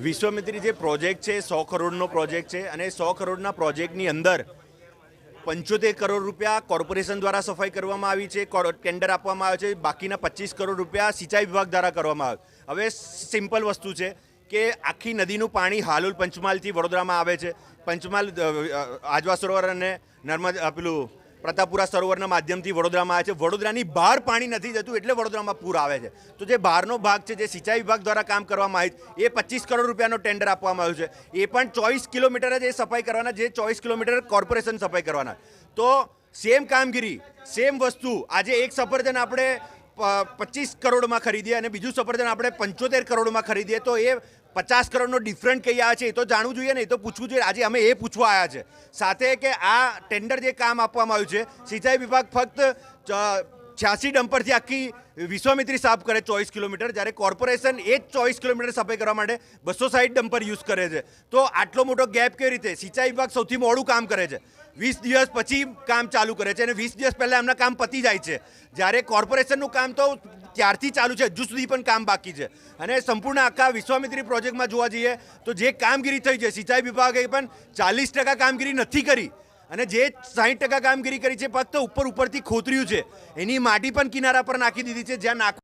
વિશ્વામિત્રી જે પ્રોજેક્ટ છે 100 કરોડનો પ્રોજેક્ટ છે અને 100 કરોડના પ્રોજેક્ટની અંદર 75 કરોડ રૂપિયા કોર્પોરેશન દ્વારા સફાઈ કરવામાં આવી છે, ટેન્ડર આપવામાં આવે છે, બાકીના 25 કરોડ રૂપિયા સિંચાઈ વિભાગ દ્વારા કરવામાં આવે. હવે સિમ્પલ વસ્તુ છે કે આખી નદીનું પાણી હાલોલ પંચમહાલથી વડોદરામાં આવે છે. પંચમહાલ આજવા સરોવર અને નર્મદા પેલું પ્રતાપપુરા સરોવરના માધ્યમથી વડોદરામાં આવે છે. વડોદરાની બહાર પાણી નથી જતું એટલે વડોદરામાં પૂર આવે છે. તો જે બહારનો ભાગ છે, જે સિંચાઈ વિભાગ દ્વારા કામ કરવામાં આવ્યું, એ 25 કરોડ રૂપિયાનો ટેન્ડર આપવામાં આવ્યું છે. એ પણ 24 કિલોમીટર જ એ સફાઈ કરવાના, જે 24 કિલોમીટર કોર્પોરેશન સફાઈ કરવાના. તો સેમ કામગીરી, સેમ વસ્તુ, આજે એક સફરજન આપણે 25 કરોડમાં ખરીદીએ અને બીજું સફરજન આપણે 75 કરોડમાં ખરીદીએ તો એ 50 કરોડનો ડિફરન્ટ કઈ આવે છે એ તો જાણવું જોઈએ ને, એ તો પૂછવું જોઈએ. આજે અમે એ પૂછવા આવ્યા છે સાથે કે આ ટેન્ડર જે કામ આપવામાં આવ્યું છે, સિંચાઈ વિભાગ ફક્ત 86 ડમ્પરથી આખી વિશ્વામિત્રી સાફ કરે 24 કિલોમીટર, જ્યારે કોર્પોરેશન એ જ 24 કિલોમીટર સફાઈ કરવા માટે 260 ડમ્પર યુઝ કરે છે. તો આટલો મોટો ગેપ કેવી રીતે? સિંચાઈ વિભાગ સૌથી મોડું કામ કરે છે, 20 દિવસ પછી કામ ચાલુ કરે છે અને 20 દિવસ પહેલાં એમના કામ પતી જાય છે, જ્યારે કોર્પોરેશનનું કામ તો ત્યારથી ચાલુ છે, હજુ સુધી પણ કામ બાકી છે. અને સંપૂર્ણ આખા વિશ્વામિત્રી પ્રોજેક્ટમાં જોવા જઈએ તો જે કામગીરી થઈ છે, સિંચાઈ વિભાગે પણ 40% કામગીરી નથી કરી અને જે 60% કામગીરી કરી છે ફક્ત ઉપરથી ખોતર્યું છે. એની માટી પણ કિનારા પર નાખી દીધી છે જ્યાં